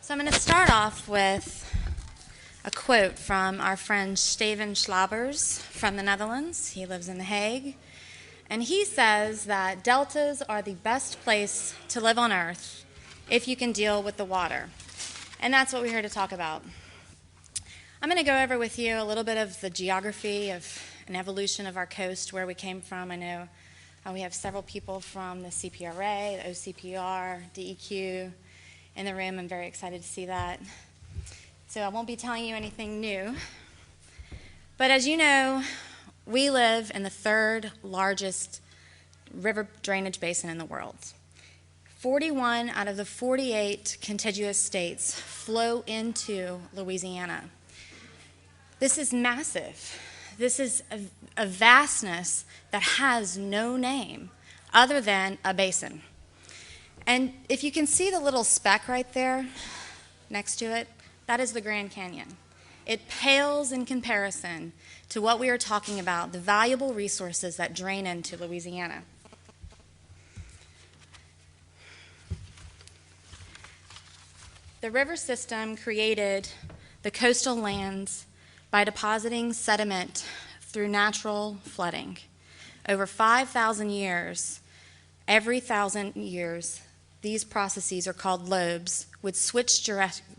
So I'm going to start off with a quote from our friend Steven Schlabbers from the Netherlands. He lives in The Hague. And he says that deltas are the best place to live on Earth if you can deal with the water. And that's what we're here to talk about. I'm going to go over with you a little bit of the geography of an evolution of our coast, where we came from. I know we have several people from the CPRA, the OCPR, DEQ in the room. I'm very excited to see that. So I won't be telling you anything new. But as you know, we live in the third largest river drainage basin in the world. 41 out of the 48 contiguous states flow into Louisiana. This is massive. This is a vastness that has no name other than a basin. And if you can see the little speck right there next to it, that is the Grand Canyon. It pales in comparison to what we are talking about, the valuable resources that drain into Louisiana. The river system created the coastal lands by depositing sediment through natural flooding. Over 5,000 years, every 1,000 years, these processes are called lobes, would switch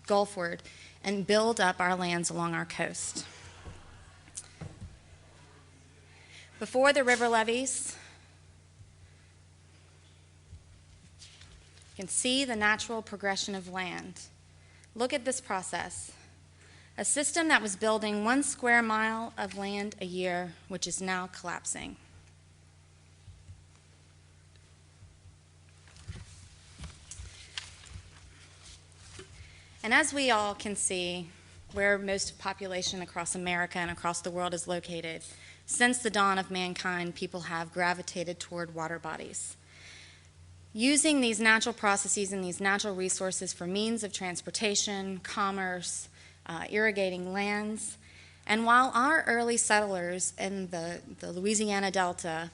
gulfward and build up our lands along our coast. Before the river levees, you can see the natural progression of land. Look at this process. A system that was building 1 square mile of land a year, which is now collapsing. And as we all can see, where most population across America and across the world is located, since the dawn of mankind, people have gravitated toward water bodies. Using these natural processes and these natural resources for means of transportation, commerce, irrigating lands. And while our early settlers in the Louisiana Delta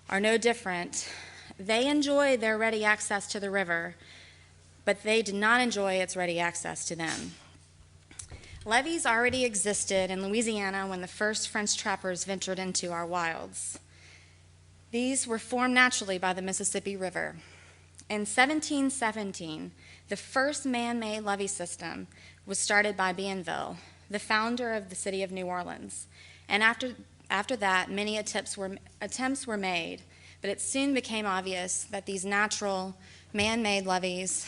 are no different, they enjoyed their ready access to the river, but they did not enjoy its ready access to them. Levees already existed in Louisiana when the first French trappers ventured into our wilds. These were formed naturally by the Mississippi River. In 1717, the first man-made levee system was started by Bienville, the founder of the city of New Orleans. And after that, many attempts were made, but it soon became obvious that these natural man-made levees,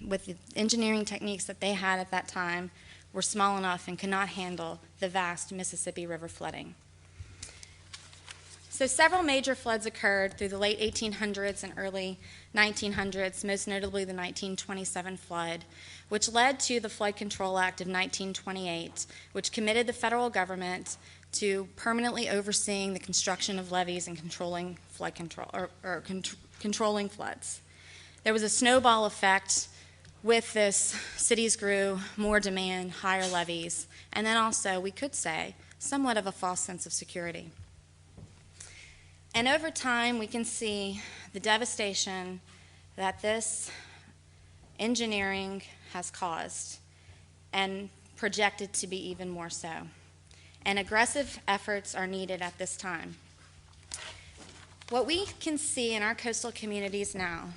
with the engineering techniques that they had at that time, were small enough and could not handle the vast Mississippi River flooding. So several major floods occurred through the late 1800s and early 1900s, most notably the 1927 flood, which led to the Flood Control Act of 1928, which committed the federal government to permanently overseeing the construction of levees and controlling flood control, controlling floods. There was a snowball effect. With this, cities grew, more demand, higher levees, and then also, we could say, somewhat of a false sense of security. And over time, we can see the devastation that this engineering has caused, and projected to be even more so. And aggressive efforts are needed at this time. What we can see in our coastal communities now,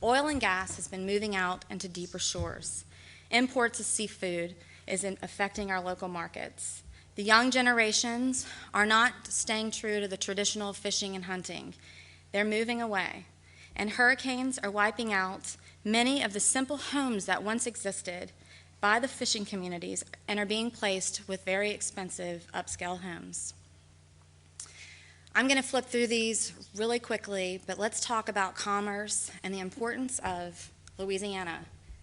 oil and gas has been moving out into deeper shores. Imports of seafood is affecting our local markets. The young generations are not staying true to the traditional fishing and hunting. They're moving away. And hurricanes are wiping out many of the simple homes that once existed by the fishing communities and are being placed with very expensive upscale homes. I'm going to flip through these really quickly, but let's talk about commerce and the importance of Louisiana,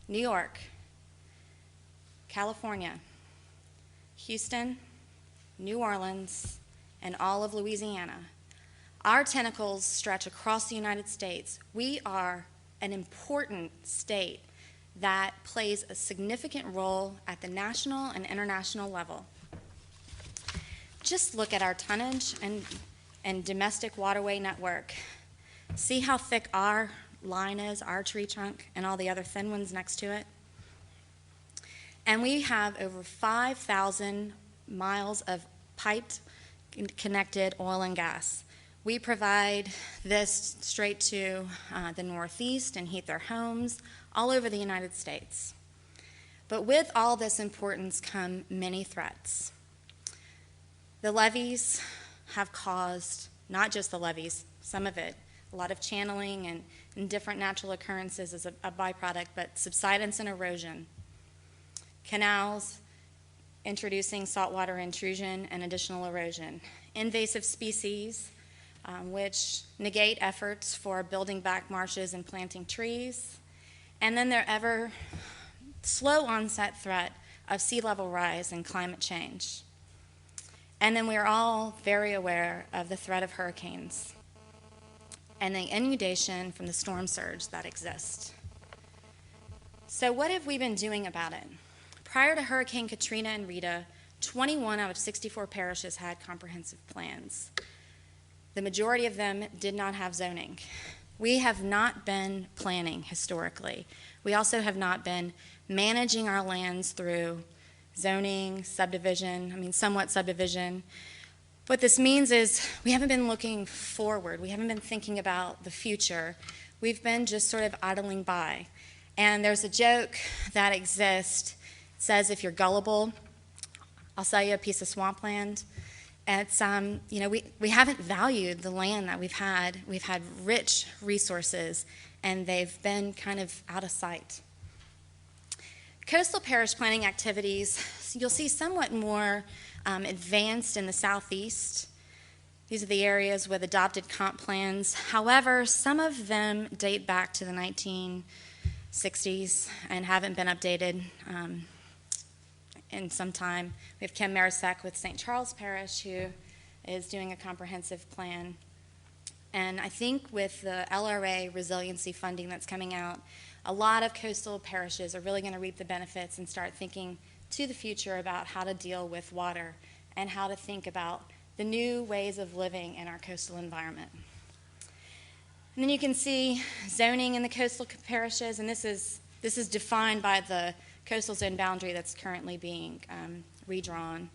New York, California, Houston, New Orleans, and all of Louisiana. Our tentacles stretch across the United States. We are an important state that plays a significant role at the national and international level. Just look at our tonnage and domestic waterway network. See how thick our line is, our tree trunk, and all the other thin ones next to it? And we have over 5,000 miles of piped connected oil and gas. We provide this straight to the Northeast and heat their homes all over the United States. But with all this importance come many threats. The levees have caused, not just the levees, some of it, a lot of channeling and different natural occurrences as a byproduct, but subsidence and erosion. Canals introducing saltwater intrusion and additional erosion. Invasive species, which negate efforts for building back marshes and planting trees. And then their ever slow onset threat of sea level rise and climate change. And then we are all very aware of the threat of hurricanes and the inundation from the storm surge that exists. So what have we been doing about it? Prior to Hurricane Katrina and Rita, 21 out of 64 parishes had comprehensive plans. The majority of them did not have zoning. We have not been planning historically. We also have not been managing our lands through zoning, subdivision, somewhat subdivision. What this means is we haven't been looking forward. We haven't been thinking about the future. We've been just sort of idling by. And there's a joke that exists. It says, if you're gullible, I'll sell you a piece of swampland. It's, we haven't valued the land that we've had. We've had rich resources, and they've been kind of out of sight. Coastal parish planning activities, you'll see somewhat more advanced in the southeast. These are the areas with adopted comp plans. However, some of them date back to the 1960s and haven't been updated in some time. We have Kim Marisek with St. Charles Parish, who is doing a comprehensive plan. And I think with the LRA resiliency funding that's coming out, a lot of coastal parishes are really going to reap the benefits and start thinking to the future about how to deal with water and how to think about the new ways of living in our coastal environment. And then you can see zoning in the coastal parishes, and this is defined by the coastal zone boundary that's currently being redrawn.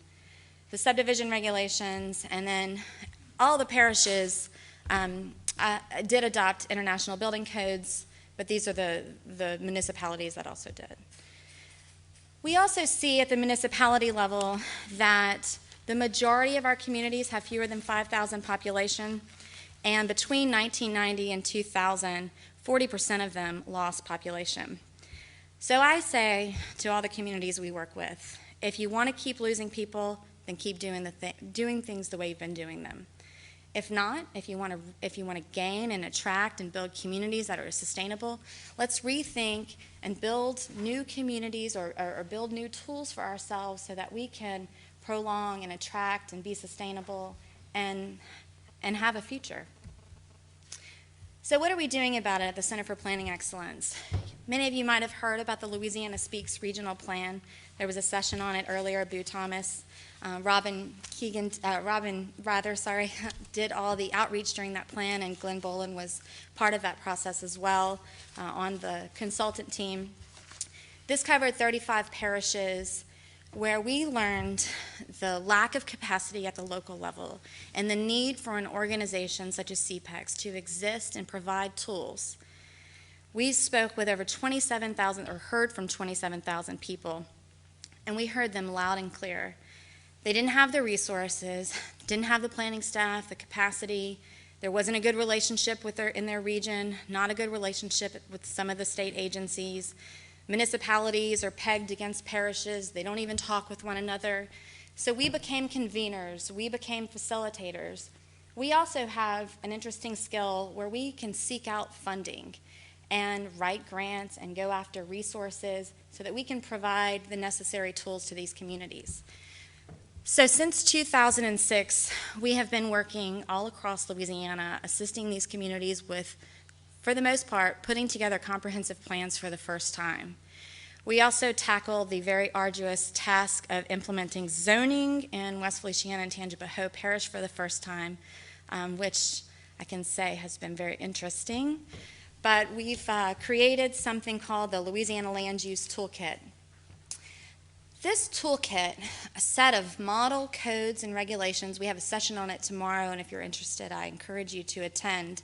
The subdivision regulations, and then all the parishes did adopt international building codes, but these are the municipalities that also did. We also see at the municipality level that the majority of our communities have fewer than 5,000 population, and between 1990 and 2000, 40% of them lost population. So I say to all the communities we work with, if you want to keep losing people, then keep doing things the way you've been doing them. If not, if you want to gain and attract and build communities that are sustainable, let's rethink and build new communities or build new tools for ourselves so that we can prolong and attract and be sustainable and have a future. So what are we doing about it at the Center for Planning Excellence? Many of you might have heard about the Louisiana Speaks Regional Plan. There was a session on it earlier. Boo Thomas, Robin did all the outreach during that plan, and Glenn Bolin was part of that process as well on the consultant team. This covered 35 parishes where we learned the lack of capacity at the local level and the need for an organization such as CPEX to exist and provide tools. We spoke with over 27,000, or heard from 27,000 people, and we heard them loud and clear. They didn't have the resources, didn't have the planning staff, the capacity. There wasn't a good relationship in their region, not a good relationship with some of the state agencies. Municipalities are pegged against parishes. They don't even talk with one another. So we became conveners. We became facilitators. We also have an interesting skill where we can seek out funding and write grants and go after resources so that we can provide the necessary tools to these communities. So since 2006, we have been working all across Louisiana, assisting these communities with, for the most part, putting together comprehensive plans for the first time. We also tackle the very arduous task of implementing zoning in West Feliciana and Tangipahoa Parish for the first time, which I can say has been very interesting. But we've created something called the Louisiana Land Use Toolkit. This toolkit, a set of model codes and regulations, we have a session on it tomorrow, and if you're interested, I encourage you to attend.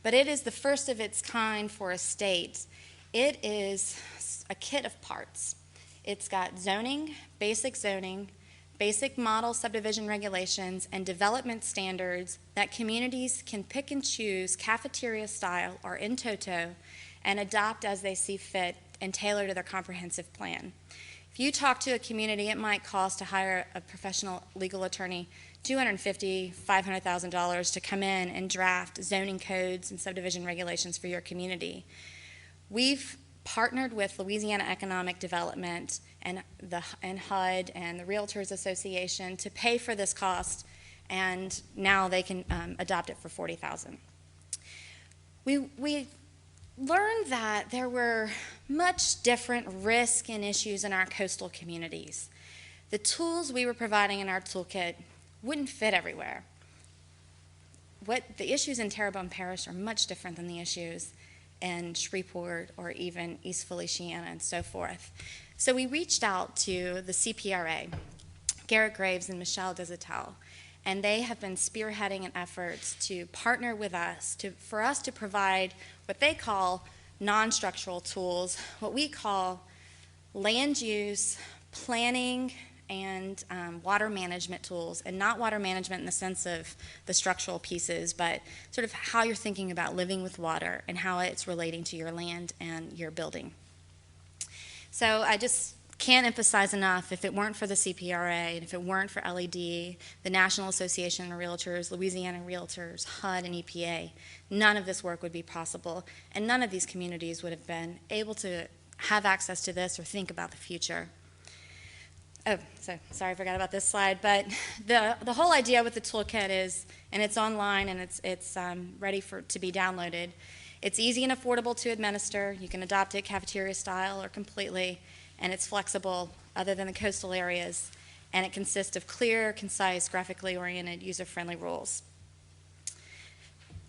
But it is the first of its kind for a state. It is a kit of parts. It's got zoning, basic model subdivision regulations, and development standards that communities can pick and choose cafeteria style or in toto and adopt as they see fit and tailor to their comprehensive plan. If you talk to a community, it might cost to hire a professional legal attorney $250,000, $500,000 to come in and draft zoning codes and subdivision regulations for your community. We've partnered with Louisiana Economic Development and HUD and the Realtors Association to pay for this cost, and now they can adopt it for $40,000. We learned that there were much different risks and issues in our coastal communities. The tools we were providing in our toolkit wouldn't fit everywhere. The issues in Terrebonne Parish are much different than the issues in Shreveport or even East Feliciana and so forth. So we reached out to the CPRA, Garrett Graves and Michelle Desautels, and they have been spearheading an effort to partner with us for us to provide what they call non-structural tools, what we call land use, planning, and water management tools, and not water management in the sense of the structural pieces, but sort of how you're thinking about living with water and how it's relating to your land and your building. So I just can't emphasize enough, if it weren't for the CPRA and if it weren't for LED, the National Association of Realtors, Louisiana Realtors, HUD, and EPA, none of this work would be possible, and none of these communities would have been able to have access to this or think about the future. Oh, so sorry, I forgot about this slide, but the whole idea with the toolkit is, and it's online and it's ready to be downloaded. It's easy and affordable to administer. You can adopt it cafeteria style or completely, and it's flexible other than the coastal areas, and it consists of clear, concise, graphically oriented, user-friendly rules.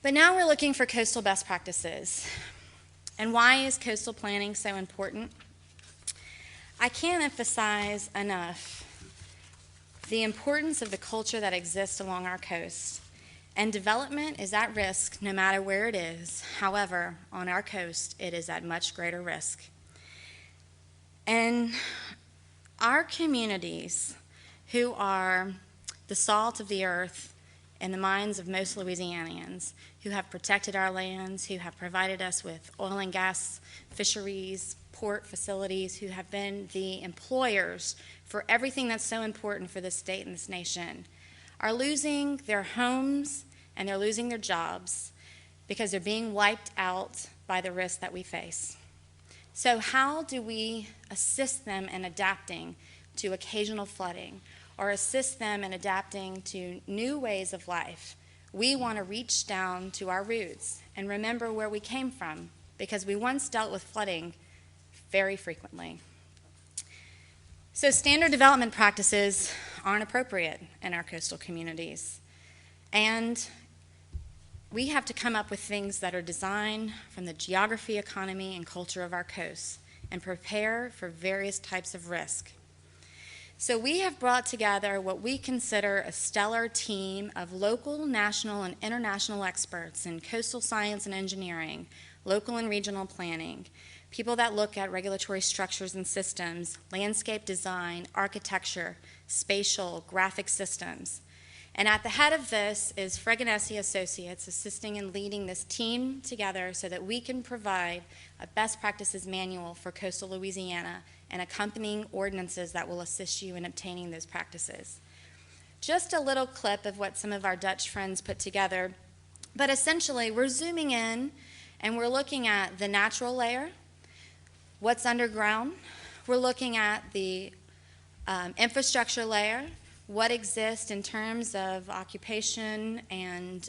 But now we're looking for coastal best practices. And why is coastal planning so important? I can't emphasize enough the importance of the culture that exists along our coast. And development is at risk no matter where it is. However, on our coast, it is at much greater risk. And our communities, who are the salt of the earth in the minds of most Louisianians, who have protected our lands, who have provided us with oil and gas fisheries, port facilities, who have been the employers for everything that's so important for this state and this nation, are losing their homes and they're losing their jobs because they're being wiped out by the risks that we face. So how do we assist them in adapting to occasional flooding or assist them in adapting to new ways of life? We want to reach down to our roots and remember where we came from, because we once dealt with flooding very frequently. So standard development practices aren't appropriate in our coastal communities. And we have to come up with things that are designed from the geography, economy, and culture of our coast and prepare for various types of risk. So we have brought together what we consider a stellar team of local, national, and international experts in coastal science and engineering, local and regional planning, people that look at regulatory structures and systems, landscape design, architecture, spatial, graphic systems. And at the head of this is Fregonesi Associates, assisting and leading this team together so that we can provide a best practices manual for coastal Louisiana and accompanying ordinances that will assist you in obtaining those practices. Just a little clip of what some of our Dutch friends put together, but essentially we're zooming in and we're looking at the natural layer, what's underground. We're looking at the infrastructure layer, what exists in terms of occupation and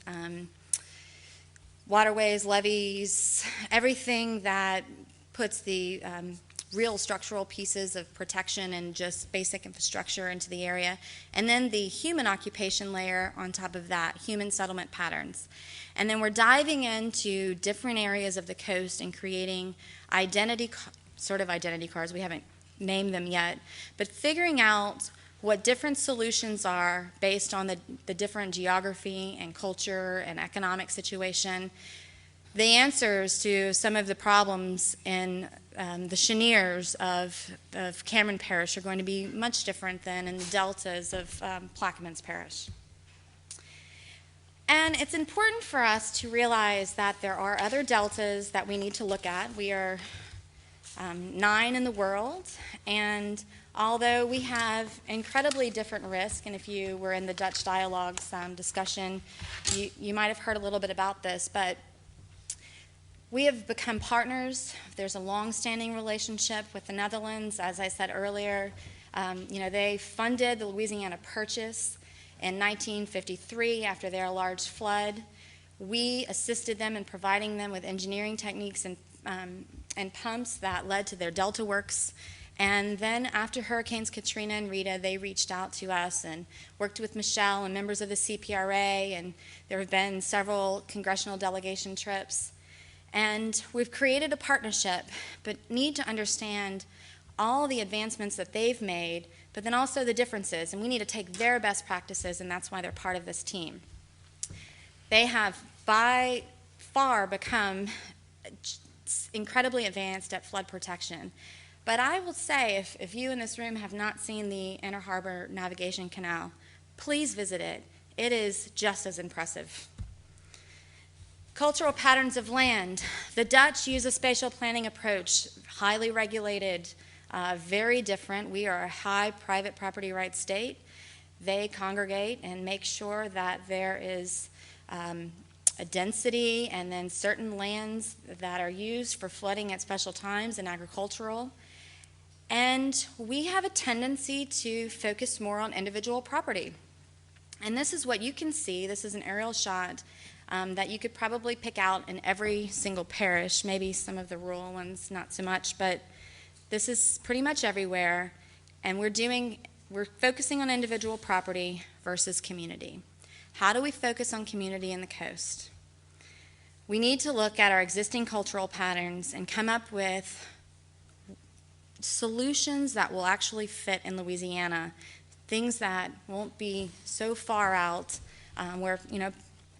waterways, levees, everything that puts the real structural pieces of protection and just basic infrastructure into the area. And then the human occupation layer on top of that, human settlement patterns. And then we're diving into different areas of the coast and creating identity cards. We haven't name them yet, but figuring out what different solutions are based on the different geography and culture and economic situation. The answers to some of the problems in the Cheniers of Cameron Parish are going to be much different than in the deltas of Plaquemines Parish. And it's important for us to realize that there are other deltas that we need to look at. We are 9 in the world, and although we have incredibly different risk, and if you were in the Dutch Dialogues discussion, you might have heard a little bit about this, but we have become partners. There's a long-standing relationship with the Netherlands. As I said earlier, they funded the Louisiana Purchase in 1953 after their large flood. We assisted them in providing them with engineering techniques and pumps that led to their Delta Works. And then after Hurricanes Katrina and Rita, they reached out to us and worked with Michelle and members of the CPRA, and there have been several congressional delegation trips. And we've created a partnership, but need to understand all the advancements that they've made, but then also the differences, and we need to take their best practices, and that's why they're part of this team. They have by far become incredibly advanced at flood protection. But I will say, if you in this room have not seen the Inner Harbor Navigation Canal, please visit it. It is just as impressive. Cultural patterns of land. The Dutch use a spatial planning approach, highly regulated, very different. We are a high private property rights state. They congregate and make sure that there is a density and then certain lands that are used for flooding at special times and agricultural. And we have a tendency to focus more on individual property. And this is what you can see. This is an aerial shot that you could probably pick out in every single parish, maybe some of the rural ones not so much, but this is pretty much everywhere. And we're focusing on individual property versus community. How do we focus on community in the coast? We need to look at our existing cultural patterns and come up with solutions that will actually fit in Louisiana, things that won't be so far out where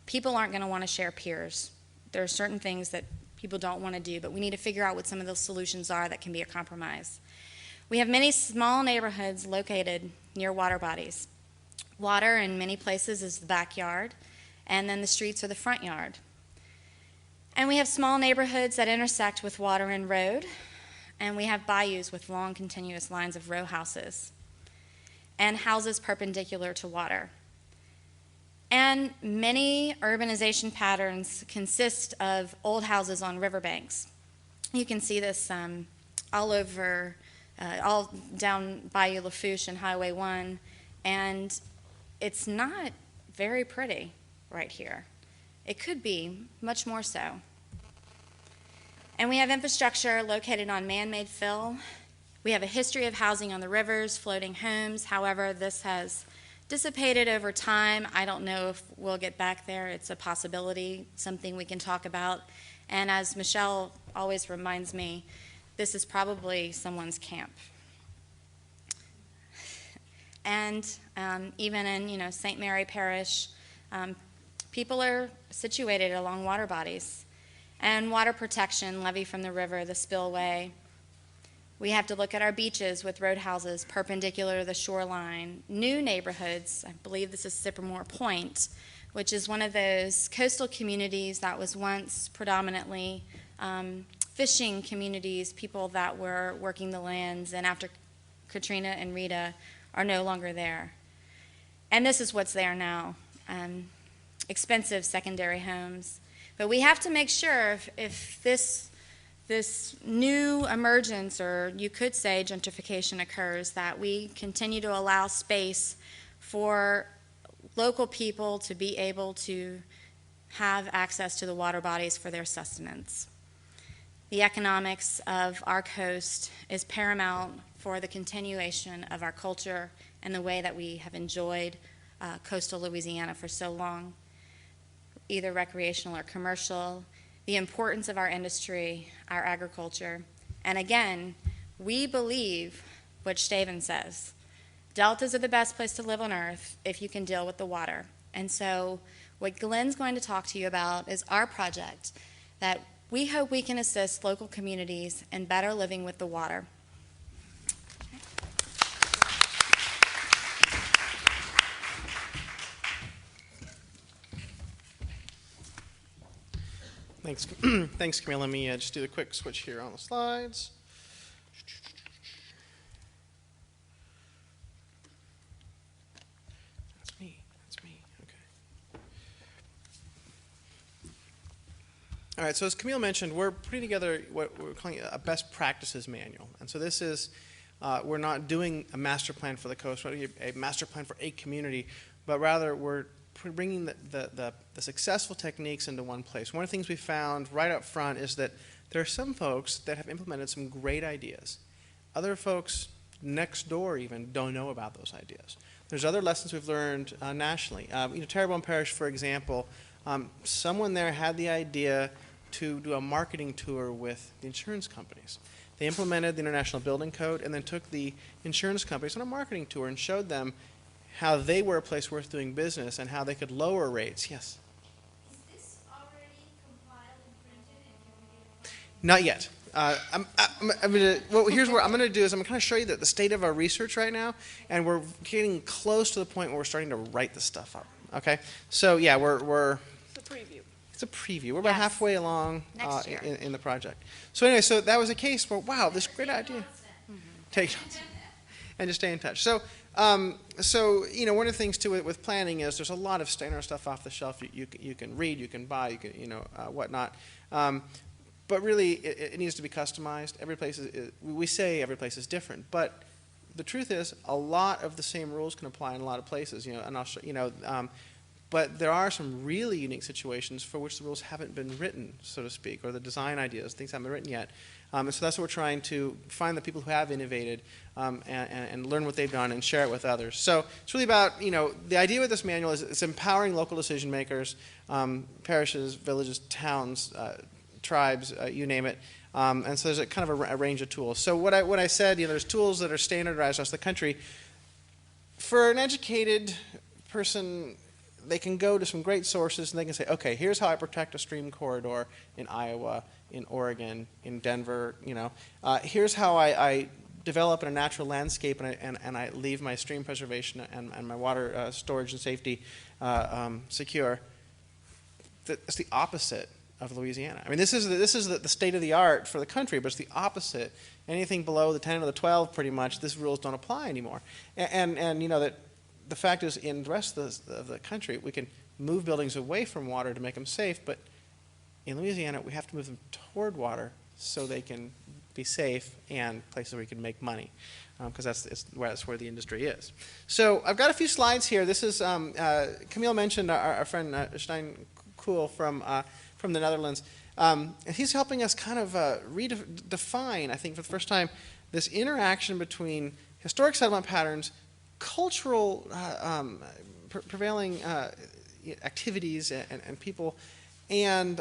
people aren't going to want to share piers. There are certain things that people don't want to do, but we need to figure out what some of those solutions are that can be a compromise. We have many small neighborhoods located near water bodies. Water in many places is the backyard, and then the streets are the front yard. And we have small neighborhoods that intersect with water and road, and we have bayous with long continuous lines of row houses and houses perpendicular to water. And many urbanization patterns consist of old houses on riverbanks. You can see this all over, all down Bayou Lafourche and Highway 1, and it's not very pretty right here. It could be much more so. And we have infrastructure located on man-made fill. We have a history of housing on the rivers, floating homes. However, this has dissipated over time. I don't know if we'll get back there. It's a possibility, something we can talk about. And as Michelle always reminds me, this is probably someone's camp. And even in St. Mary Parish, people are situated along water bodies. And water protection, levee from the river, the spillway. We have to look at our beaches with roadhouses perpendicular to the shoreline. New neighborhoods, I believe this is Sycamore Point, which is one of those coastal communities that was once predominantly fishing communities, people that were working the lands, and after Katrina and Rita are no longer there. And this is what's there now, expensive secondary homes. But we have to make sure if this new emergence, or you could say gentrification, occurs, that we continue to allow space for local people to be able to have access to the water bodies for their sustenance. The economics of our coast is paramount for the continuation of our culture and the way that we have enjoyed coastal Louisiana for so long, either recreational or commercial, the importance of our industry, our agriculture, and again, We believe what Staven says. Deltas are the best place to live on Earth if you can deal with the water. And so what Glenn's going to talk to you about is our project that we hope we can assist local communities in better living with the water. Thanks, thanks, Camille. Let me just do the quick switch here on the slides. That's me. Okay. All right. So as Camille mentioned, we're putting together what we're calling a best practices manual, and so this is we're not doing a master plan for the coast, we're doing a master plan for a community, but rather we're bringing the successful techniques into one place. One of the things we found right up front is that there are some folks that have implemented some great ideas. Other folks next door even don't know about those ideas. There's other lessons we've learned nationally. Terrebonne Parish, for example, someone there had the idea to do a marketing tour with the insurance companies. They implemented the International Building Code and then took the insurance companies on a marketing tour and showed them how they were a place worth doing business and how they could lower rates. Yes? Is this already compiled and printed and can we get it? Not yet. Here's what I'm going to do is I'm going to kind of show you the state of our research right now, and we're getting close to the point where we're starting to write this stuff up. Okay? So yeah, we're It's a preview. it's a preview. We're about Yes. halfway along Next year. in the project. So anyway, so that was a case where, wow, this great idea. Take notes. And just stay in touch. So, one of the things too with planning is there's a lot of standard stuff off the shelf you can read, you can buy, you can whatnot. But really, it needs to be customized. Every place we say every place is different, but the truth is a lot of the same rules can apply in a lot of places. And I'll show, but there are some really unique situations for which the rules haven't been written, so to speak, or the design ideas, things haven't been written yet. And so that's what we're trying to find the people who have innovated and learn what they've done and share it with others. So it's really about, the idea with this manual is it's empowering local decision makers, parishes, villages, towns, tribes, you name it. And so there's a kind of a range of tools. So what I said, there's tools that are standardized across the country. For an educated person, they can go to some great sources and they can say, okay, here's how I protect a stream corridor in Iowa, in Oregon, in Denver. Here's how I develop in a natural landscape and I leave my stream preservation and my water storage and safety secure. It's the opposite of Louisiana. I mean, this is the state of the art for the country, but it's the opposite. Anything below the 10 or the 12, pretty much, these rules don't apply anymore. And that. The fact is, in the rest of the country, we can move buildings away from water to make them safe, but in Louisiana, we have to move them toward water so they can be safe and places where we can make money, because that's where the industry is. So I've got a few slides here. This is, Camille mentioned our friend Stijn Kool from the Netherlands. He's helping us kind of redefine, I think for the first time, this interaction between historic settlement patterns, cultural prevailing activities and people, and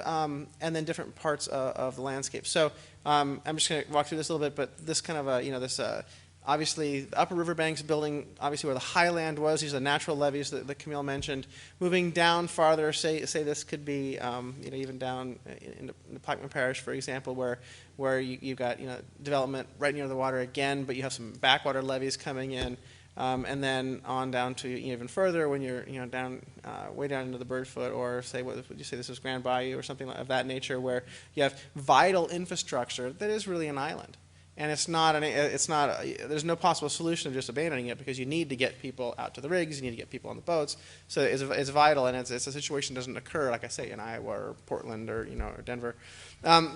then different parts of the landscape. So I'm just going to walk through this a little bit, but this kind of obviously the upper riverbanks building, obviously where the highland was. These are the natural levees that Camille mentioned. Moving down farther, say this could be even down in the Plaquemine Parish, for example, where you've got development right near the water again, but you have some backwater levees coming in. And then on down to even further when you're down way down into the Birdfoot, or say would you say this is Grand Bayou or something of that nature, where you have vital infrastructure that is really an island, and it's not there's no possible solution of just abandoning it, because you need to get people out to the rigs, you need to get people on the boats, so it's vital, and it's a situation that doesn't occur, like I say, in Iowa or Portland or or Denver.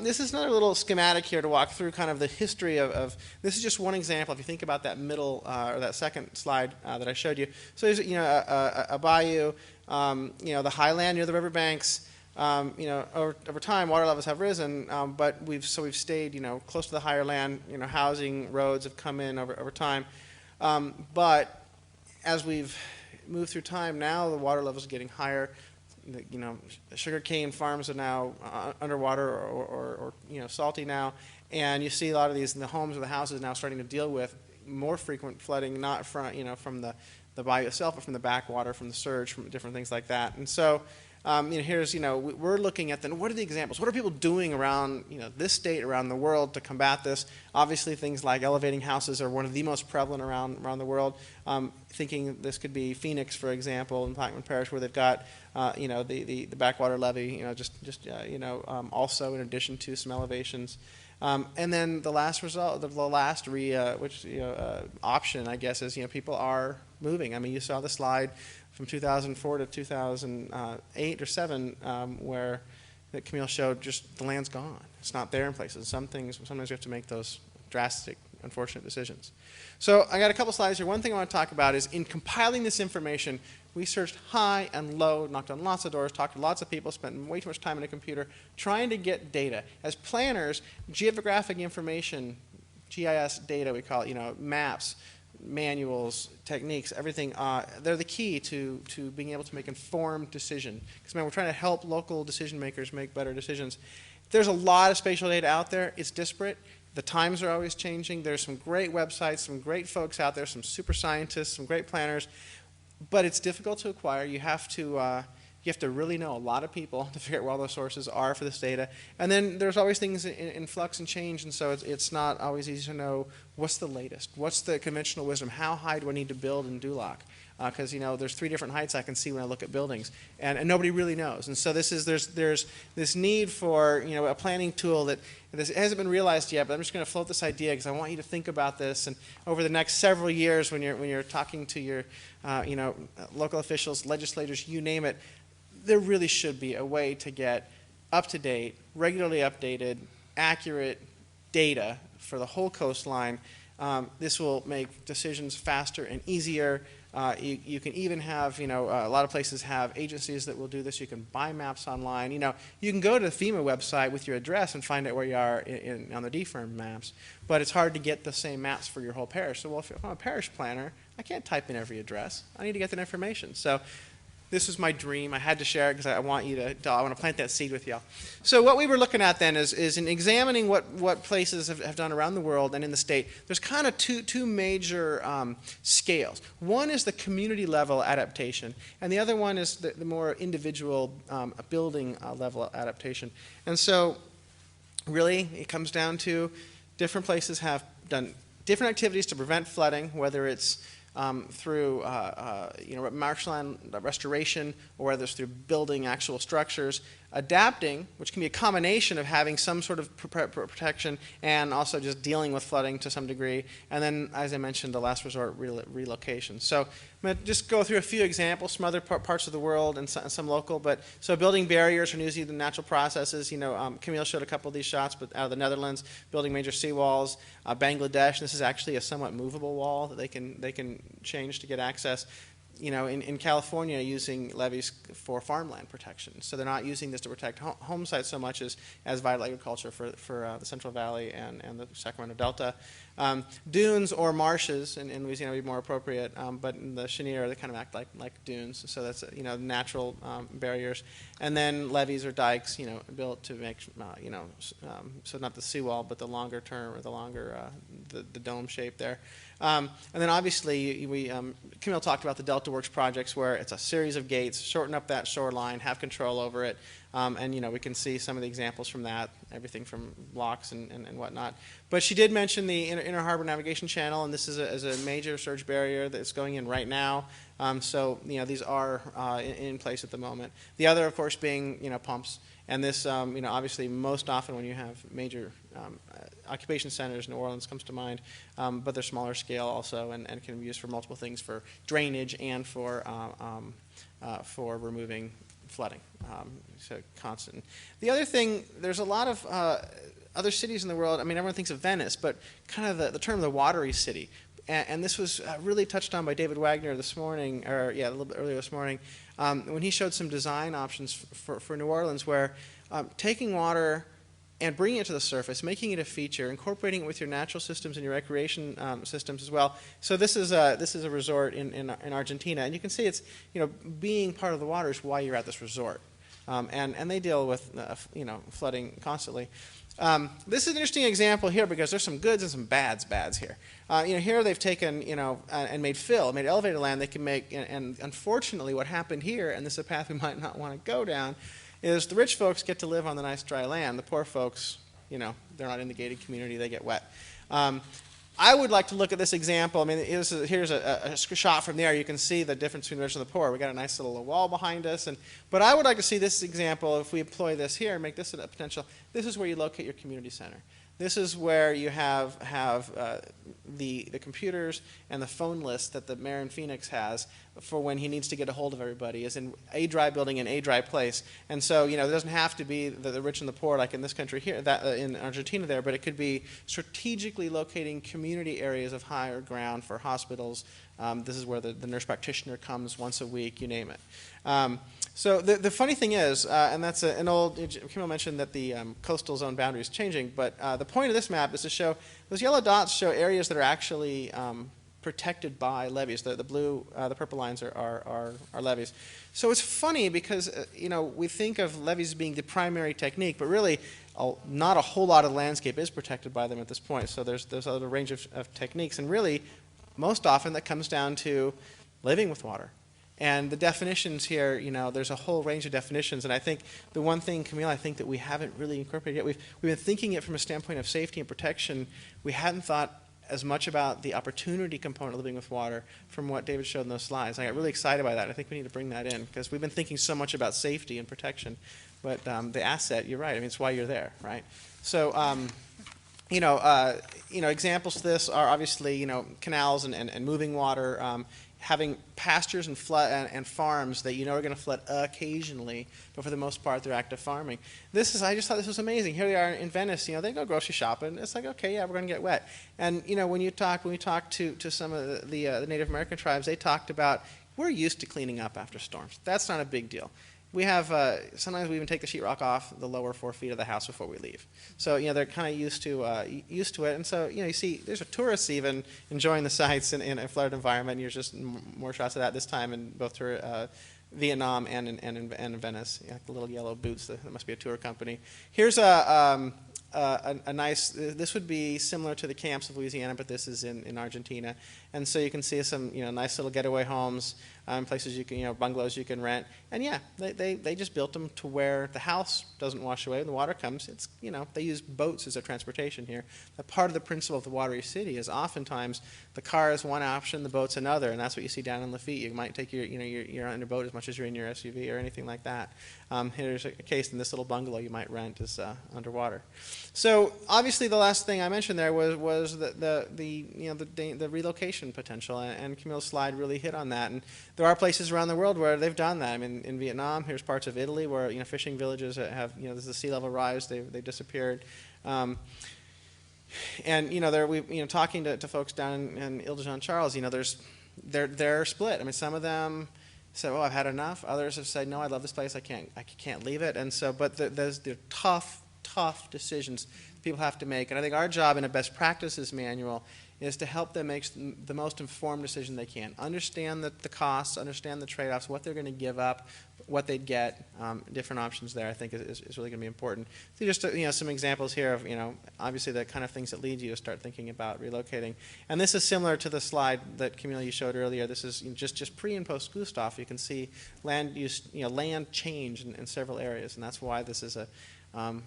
This is another little schematic here to walk through kind of the history of this is just one example. If you think about that middle or that second slide that I showed you, so there's a bayou, the highland near the riverbanks. Over time, water levels have risen, but we've stayed close to the higher land. Housing, roads have come in over time, but as we've moved through time, now the water levels are getting higher. Sugarcane farms are now underwater or salty now, And you see a lot of these in the homes or the houses now starting to deal with more frequent flooding, not from, from the bayou itself, but from the backwater, from the surge, from different things like that. And so here's, we're looking at what are the examples? What are people doing around, this state, around the world to combat this? Obviously, things like elevating houses are one of the most prevalent around the world. Thinking this could be Phoenix, for example, in Plaquemine Parish, where they've got, the backwater levee, also in addition to some elevations. And then the last result, option, I guess, is people are moving. I mean, you saw the slide from 2004 to 2008 or 7, where that Camille showed just the land's gone. It's not there in places. Sometimes we have to make those drastic, unfortunate decisions. So I got a couple slides here. One thing I want to talk about is in compiling this information, we searched high and low, knocked on lots of doors, talked to lots of people, spent way too much time on a computer trying to get data. As planners, geographic information, GIS data we call it, maps, manuals, techniques, everything, they're the key to being able to make informed decision. Because we're trying to help local decision makers make better decisions. There's a lot of spatial data out there. It's disparate. The times are always changing. There's some great websites, some great folks out there, some super scientists, some great planners, but it's difficult to acquire. You have to really know a lot of people to figure out where all those sources are for this data. And then there's always things in flux and change, and so it's not always easy to know what's the latest, what's the conventional wisdom, how high do I need to build in Duloc? Because there's 3 different heights I can see when I look at buildings, and nobody really knows. And so there's this need for a planning tool that this hasn't been realized yet. But I'm just going to float this idea because I want you to think about this. And over the next several years, when you're talking to your local officials, legislators, you name it, there really should be a way to get up-to-date, regularly updated, accurate data for the whole coastline. This will make decisions faster and easier. You can even have, a lot of places have agencies that will do this. You can buy maps online. You can go to the FEMA website with your address and find out where you are on the DFIRM maps. But it's hard to get the same maps for your whole parish. So, if I'm a parish planner, I can't type in every address. I need to get that information. So, this is my dream. I had to share it because I want to plant that seed with y'all. So what we were looking at then is in examining what places have done around the world and in the state, there's kind of two major scales. One is the community level adaptation, and the other one is the more individual building level adaptation. And so really it comes down to different places have done different activities to prevent flooding, whether it's through marshland restoration, or whether it's through building actual structures, adapting, which can be a combination of having some sort of protection and also just dealing with flooding to some degree, and then, as I mentioned, the last resort relocation. So I'm going to just go through a few examples from other parts of the world and some local. But so building barriers from using the natural processes. Camille showed a couple of these shots, but out of the Netherlands, building major seawalls. Bangladesh, this is actually a somewhat movable wall that they can change to get access. In California, using levees for farmland protection. So they're not using this to protect home sites so much as vital agriculture for the Central Valley and the Sacramento Delta. Dunes or marshes in Louisiana would be more appropriate, but in the Cheniere, they kind of act like dunes. So that's natural barriers. And then levees or dikes, built to make so not the seawall, but the longer term or the longer the dome shape there. And then obviously Camille talked about the Delta Works projects, where it's a series of gates, shorten up that shoreline, have control over it, and we can see some of the examples from that, everything from blocks and whatnot. But she did mention the Inner Harbor Navigation Channel, and this is a major surge barrier that's going in right now. So these are in place at the moment. The other, of course, being pumps. And this, obviously, most often when you have major occupation centers, New Orleans comes to mind, but they're smaller scale also, and can be used for multiple things, for drainage and for removing flooding. So constant. The other thing, there's a lot of other cities in the world. I mean, everyone thinks of Venice, but kind of the term the watery city. And this was really touched on by David Wagner this morning, a little bit earlier this morning, when he showed some design options for New Orleans, where taking water and bringing it to the surface, making it a feature, incorporating it with your natural systems and your recreation systems as well. So this is a resort in Argentina, and you can see it's being part of the water is why you're at this resort, and they deal with flooding constantly. This is an interesting example here because there's some goods and some bads here. Here they've taken, and made elevated land. They can make, and unfortunately, what happened here, and this is a path we might not want to go down, is the rich folks get to live on the nice dry land. The poor folks, they're not in the gated community. They get wet. I would like to look at this example. I mean, here's a shot from there. You can see the difference between the rich and the poor. We got a nice little wall behind us, but I would like to see this example. If we employ this here and make this a potential, this is where you locate your community center. This is where you have the computers and the phone list that the mayor in Phoenix has for when he needs to get a hold of everybody, is in a dry building in a dry place. And so, it doesn't have to be the rich and the poor like in this country here, in Argentina there, but it could be strategically locating community areas of higher ground for hospitals. This is where the nurse practitioner comes once a week, you name it. So the funny thing is, and that's an old, Kimmel mentioned that the coastal zone boundary is changing, but the point of this map is to show, those yellow dots show areas that are actually protected by levees. The blue, the purple lines are levees. So it's funny because, we think of levees being the primary technique, but really not a whole lot of the landscape is protected by them at this point. So there's a range of techniques, and really, most often that comes down to living with water. And the definitions here, there's a whole range of definitions. And I think the one thing, Camille, I think that we haven't really incorporated yet, we've been thinking it from a standpoint of safety and protection. We hadn't thought as much about the opportunity component of living with water from what David showed in those slides. I got really excited by that. I think we need to bring that in because we've been thinking so much about safety and protection. But the asset, you're right. I mean, it's why you're there, right? So, examples to this are obviously, canals and moving water, having pastures and farms that are going to flood occasionally, but for the most part they're active farming. I just thought this was amazing. Here they are in Venice. They go grocery shopping. It's like, okay, yeah, we're going to get wet. And when we talked to some of the Native American tribes, they talked about we're used to cleaning up after storms. That's not a big deal. We have sometimes we even take the sheetrock off the lower 4 feet of the house before we leave. So they're kind of used to it, and so you see there's tourists even enjoying the sights in a flooded environment. And there's just more shots of that this time in both Vietnam and in Venice. The little yellow boots. That must be a tour company. Here's a nice. This would be similar to the camps of Louisiana, but this is in Argentina, and so you can see some nice little getaway homes. Places you can, bungalows you can rent, and yeah, they just built them to where the house doesn't wash away when the water comes. It's they use boats as a transportation here. But part of the principle of the watery city is oftentimes the car is one option, the boat's another, and that's what you see down in Lafitte. You might take you're on your boat as much as you're in your SUV or anything like that. Here's a case in this little bungalow you might rent is underwater. So obviously the last thing I mentioned there was the relocation potential, and Camille's slide really hit on that. And there are places around the world where they've done that. I mean, in Vietnam, here's parts of Italy where fishing villages have there's the sea level rise. They've disappeared. And talking to folks down in Ile-de-Jean-Charles, they're split. I mean, some of them said, "Oh, I've had enough." Others have said, "No, I love this place. I can't leave it." And so, but there's tough decisions people have to make. And I think our job in a best practices manual is to help them make the most informed decision they can. Understand the costs, understand the trade-offs, what they're going to give up, what they'd get, different options there I think is really going to be important. So just some examples here of obviously the kind of things that lead you to start thinking about relocating. And this is similar to the slide that Camille you showed earlier. This is just pre and post Gustav. You can see land use, land change in several areas, and that's why this is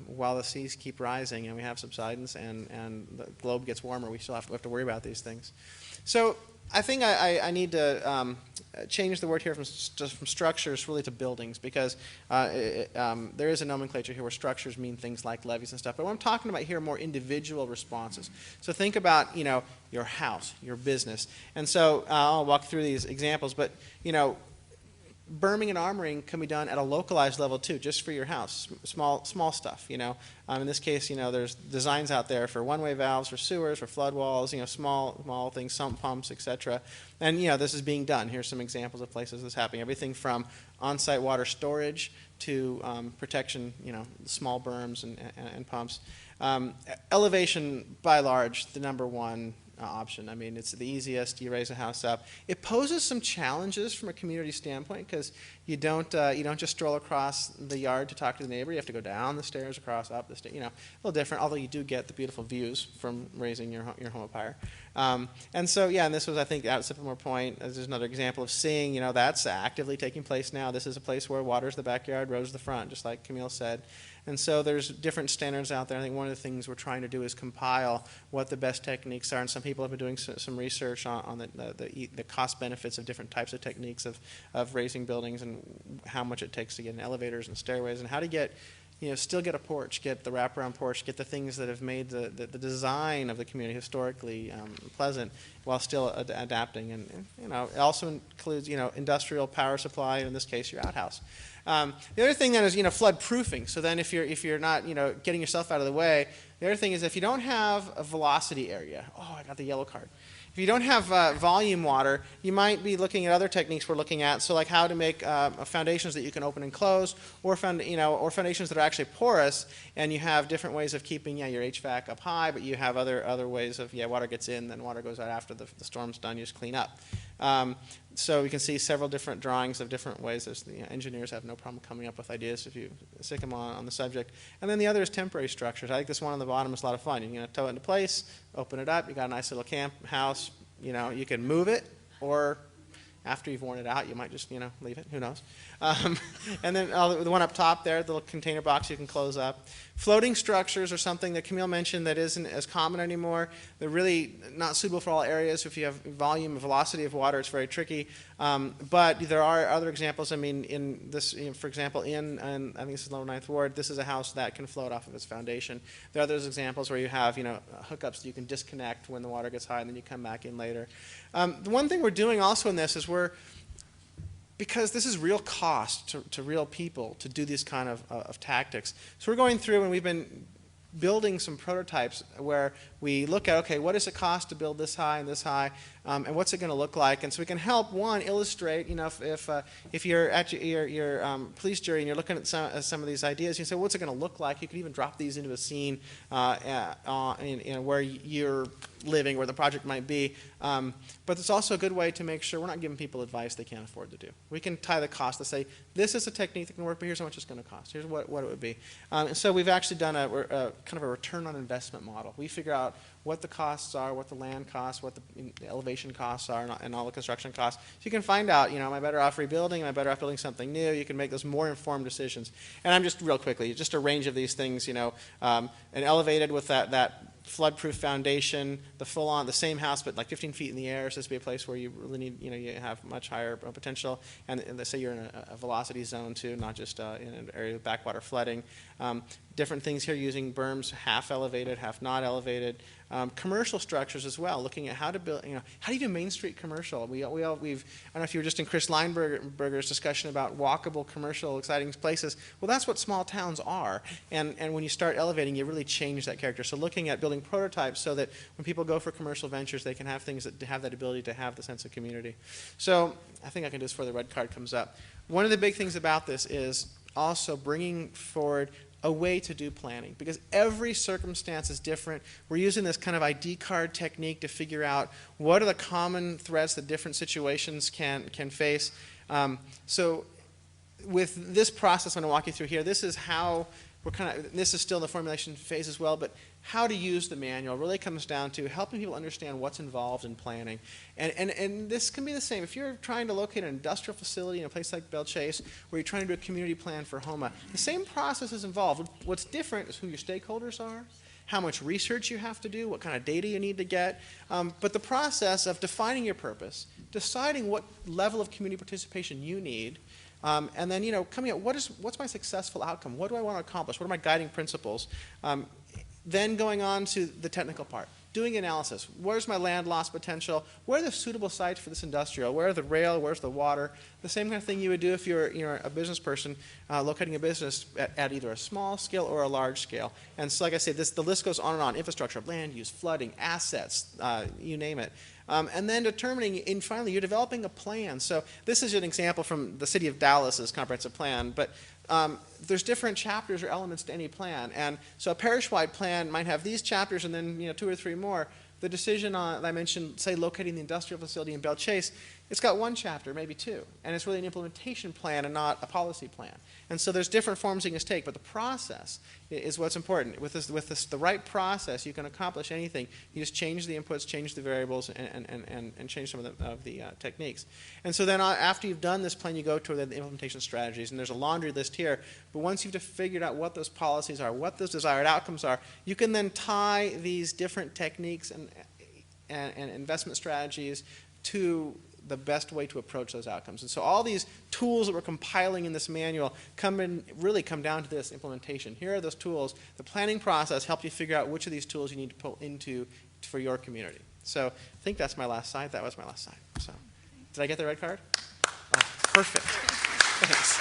while the seas keep rising and we have subsidence and the globe gets warmer, we still have to worry about these things. So I think I need to change the word here from structures really to buildings, because there is a nomenclature here where structures mean things like levees and stuff. But what I'm talking about here are more individual responses. So think about your house, your business. And so I'll walk through these examples, but berming and armoring can be done at a localized level too, just for your house, small stuff. In this case, there's designs out there for one-way valves, for sewers, for flood walls, small things, sump pumps, etc. And this is being done. Here's some examples of places this is happening. Everything from on-site water storage to protection, small berms and pumps. Elevation, by large, the number one option. I mean, it's the easiest. You raise a house up. It poses some challenges from a community standpoint because you don't just stroll across the yard to talk to the neighbor. You have to go down the stairs, across, up the stairs. A little different. Although you do get the beautiful views from raising your home up higher. And so, yeah, and this was, I think, out at Sycamore Point. There's another example of seeing, that's actively taking place now. This is a place where water's the backyard, road's the front, just like Camille said. And so there's different standards out there. I think one of the things we're trying to do is compile what the best techniques are. And some people have been doing some research on the cost benefits of different types of techniques of raising buildings and how much it takes to get in elevators and stairways and how to get, still get a porch, get the wraparound porch, get the things that have made the design of the community historically pleasant while still adapting. And it also includes, industrial power supply, in this case, your outhouse. The other thing then is, flood proofing. So then if you're not, getting yourself out of the way, the other thing is if you don't have a velocity area, I got the yellow card. If you don't have volume water, you might be looking at other techniques we're looking at. So like how to make foundations that you can open and close, or foundations that are actually porous, and you have different ways of keeping your HVAC up high, but you have other ways of water gets in, then water goes out after the storm's done. You just clean up. So we can see several different drawings of different ways. Engineers have no problem coming up with ideas if you stick them on the subject. And then the other is temporary structures. I think this one on the bottom is a lot of fun. You can tow it into place, open it up. You got a nice little camp house. You can move it, or after you've worn it out, you might just leave it. Who knows? And then the one up top there, the little container box you can close up. Floating structures are something that Camille mentioned that isn't as common anymore. They're really not suitable for all areas. If you have volume and velocity of water, it's very tricky. But there are other examples. I mean, in this, for example, I think this is Lower Ninth Ward, this is a house that can float off of its foundation. There are those examples where you have, hookups that you can disconnect when the water gets high and then you come back in later. The one thing we're doing also in this is because this is real cost to real people to do these kind of tactics. So we're going through and we've been building some prototypes where we look at, okay, what does it cost to build this high, and what's it going to look like? And so we can help, one, illustrate, if you're at your police jury and you're looking at some of these ideas, you say, what's it going to look like? You can even drop these into a scene where you're living, where the project might be. But it's also a good way to make sure we're not giving people advice they can't afford to do. We can tie the cost to say, this is a technique that can work, but here's how much it's going to cost. Here's what it would be. And so we've actually done a kind of a return on investment model. We figure out what the costs are, what the land costs, what the elevation costs are, and all the construction costs. So you can find out, am I better off rebuilding? Am I better off building something new? You can make those more informed decisions. And I'm just real quickly, just a range of these things, an elevated with that flood-proof foundation, the same house but like 15 feet in the air, so this would be a place where you really need, you have much higher potential, and let's say you're in a velocity zone too, not just in an area of backwater flooding. Different things here using berms, half elevated, half not elevated. Commercial structures as well, looking at how to build, how do you do Main Street commercial? I don't know if you were just in Chris Lineberger's discussion about walkable commercial exciting places. Well, that's what small towns are. And when you start elevating, you really change that character. So looking at building prototypes so that when people go for commercial ventures, they can have things that have that ability to have the sense of community. So I think I can do this before the red card comes up. One of the big things about this is also bringing forward a way to do planning, because every circumstance is different. We're using this kind of ID card technique to figure out what are the common threats that different situations can face. So with this process I'm going to walk you through here, this is how this is still in the formulation phase as well, but how to use the manual really comes down to helping people understand what's involved in planning. And this can be the same. If you're trying to locate an industrial facility in a place like Belle Chase, where you're trying to do a community plan for Homa, the same process is involved. What's different is who your stakeholders are, how much research you have to do, what kind of data you need to get. But the process of defining your purpose, deciding what level of community participation you need, and then coming up, what's my successful outcome? What do I want to accomplish? What are my guiding principles? Then going on to the technical part, doing analysis. Where's my land loss potential? Where are the suitable sites for this industrial? Where are the rail? Where's the water? The same kind of thing you would do if you're a business person locating a business at either a small scale or a large scale. And so like I said, the list goes on and on. Infrastructure, land use, flooding, assets, you name it. And then determining, and finally, you're developing a plan. So this is an example from the city of Dallas's comprehensive plan, but there's different chapters or elements to any plan. And so a parish-wide plan might have these chapters and then 2 or 3 more. The decision on, I mentioned, say, locating the industrial facility in Belle Chase, it's got one chapter, maybe two, and it's really an implementation plan and not a policy plan. And so there's different forms you can take, but the process is what's important. With the right process, you can accomplish anything. You just change the inputs, change the variables, and change some of the techniques. And so then after you've done this plan, you go to the implementation strategies, and there's a laundry list here. But once you've figured out what those policies are, what those desired outcomes are, you can then tie these different techniques and investment strategies to the best way to approach those outcomes. And so all these tools that we're compiling in this manual really come down to this implementation. Here are those tools. The planning process helps you figure out which of these tools you need to pull into for your community. So I think that's my last slide. That was my last slide. So did I get the red card? Oh, perfect. Thanks.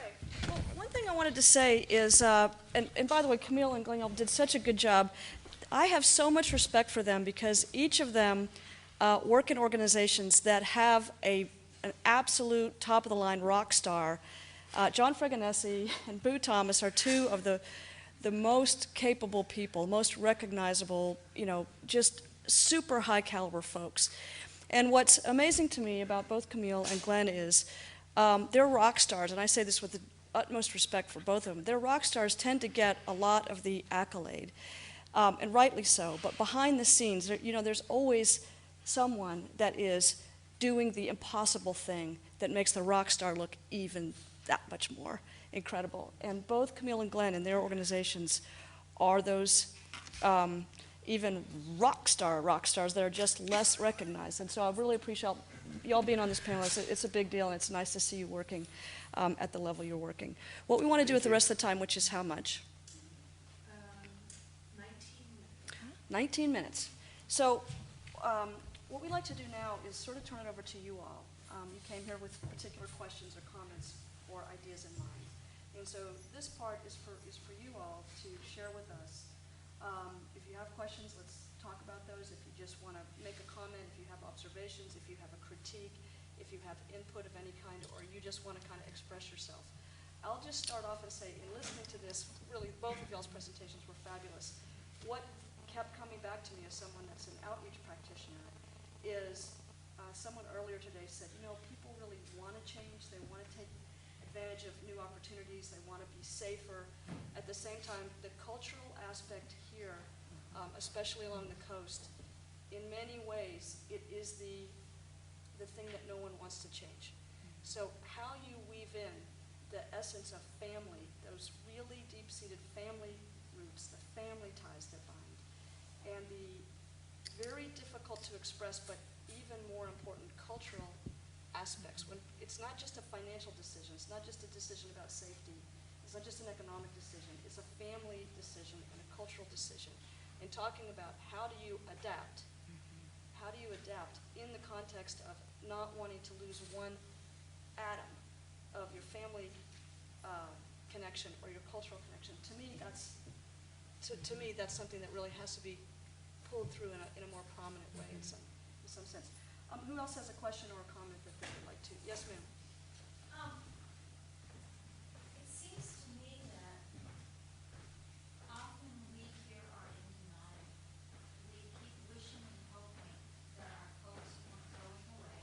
Okay. Well, one thing I wanted to say is, and by the way, Camille and Glenn did such a good job. I have so much respect for them because each of them work in organizations that have an absolute top-of-the-line rock star. John Fregonesi and Boo Thomas are two of the most capable people, most recognizable, just super high-caliber folks. And what's amazing to me about both Camille and Glenn is they're rock stars, and I say this with the utmost respect for both of them. Their rock stars tend to get a lot of the accolade. And rightly so, but behind the scenes, there's always someone that is doing the impossible thing that makes the rock star look even that much more incredible. And both Camille and Glenn and their organizations are those even rock stars that are just less recognized. And so I really appreciate y'all being on this panel. It's a big deal, and it's nice to see you working at the level you're working. What we want to do with the rest of the time, which is how much? 19 minutes. So what we'd like to do now is sort of turn it over to you all. You came here with particular questions or comments or ideas in mind. And so this part is for you all to share with us. If you have questions, let's talk about those. If you just want to make a comment, if you have observations, if you have a critique, if you have input of any kind, or you just want to kind of express yourself. I'll just start off and say, in listening to this, really both of y'all's presentations were fabulous. What kept coming back to me as someone that's an outreach practitioner is someone earlier today said, people really want to change, they want to take advantage of new opportunities, they want to be safer. At the same time, the cultural aspect here, especially along the coast, in many ways, it is the thing that no one wants to change. So how you weave in the essence of family, those really deep-seated family roots, the family ties that bind, and the very difficult to express, but even more important, cultural aspects. When it's not just a financial decision, it's not just a decision about safety, it's not just an economic decision, it's a family decision and a cultural decision. And talking about how do you adapt in the context of not wanting to lose one atom of your family connection or your cultural connection. To me, that's something that really has to be pulled through in a more prominent way in some sense. Who else has a question or a comment that they would like to? Yes, ma'am. It seems to me that often we here are in denial. We keep wishing and hoping that our coast weren't going away,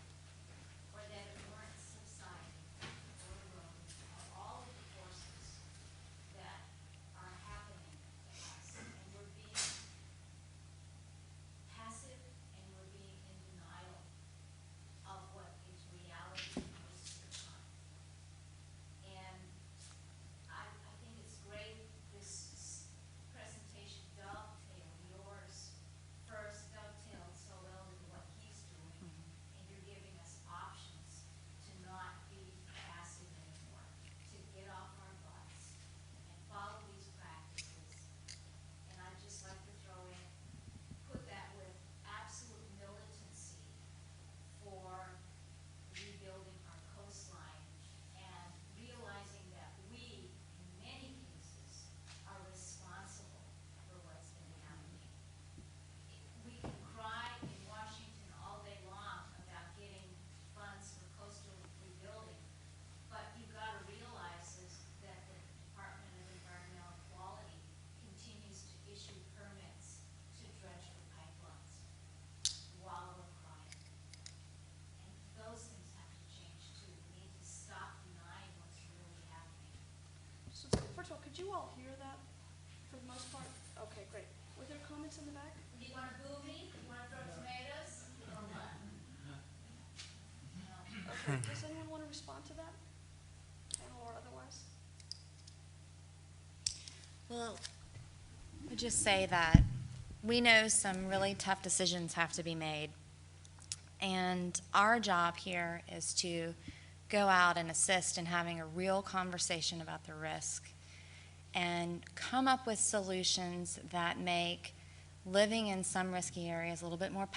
or that it weren't subsiding, or a room of all of the forces that are happening to us. And we're being passive, and we're being in denial of what is reality most of the time. you all hear that for the most part? Okay, great. Were there comments in the back? Do you want to boo me? You want to throw tomatoes? Or what? Okay, does anyone want to respond to that? Panel or otherwise? Well, I would just say that we know some really tough decisions have to be made. And our job here is to go out and assist in having a real conversation about the risk and come up with solutions that make living in some risky areas a little bit more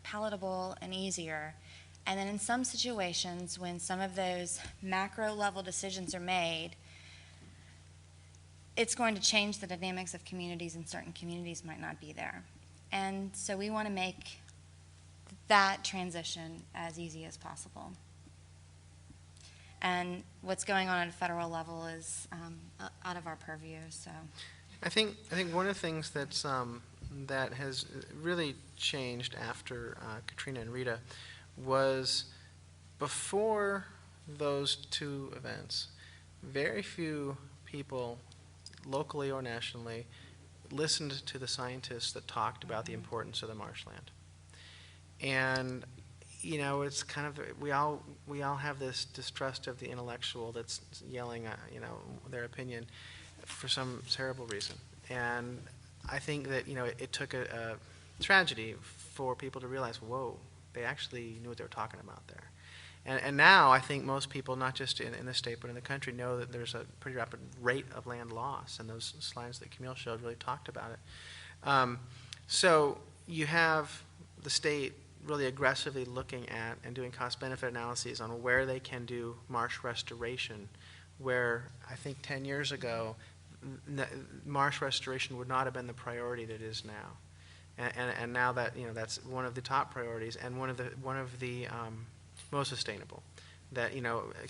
palatable and easier. And then in some situations, when some of those macro level decisions are made, it's going to change the dynamics of communities, and certain communities might not be there. And so we want to make that transition as easy as possible. And what's going on at a federal level is out of our purview. So I think one of the things that has really changed after Katrina and Rita was, before those two events, very few people, locally or nationally, listened to the scientists that talked about the importance of the marshland. And it's kind of, we all have this distrust of the intellectual that's yelling, their opinion for some terrible reason. And I think that it took a tragedy for people to realize, whoa, they actually knew what they were talking about there. And now I think most people, not just in the state but in the country, know that there's a pretty rapid rate of land loss, and those slides that Camille showed really talked about it. So you have the state really aggressively looking at and doing cost-benefit analyses on where they can do marsh restoration, where I think 10 years ago, marsh restoration would not have been the priority that it is now. And now that, that's one of the top priorities, and one of the most sustainable. That,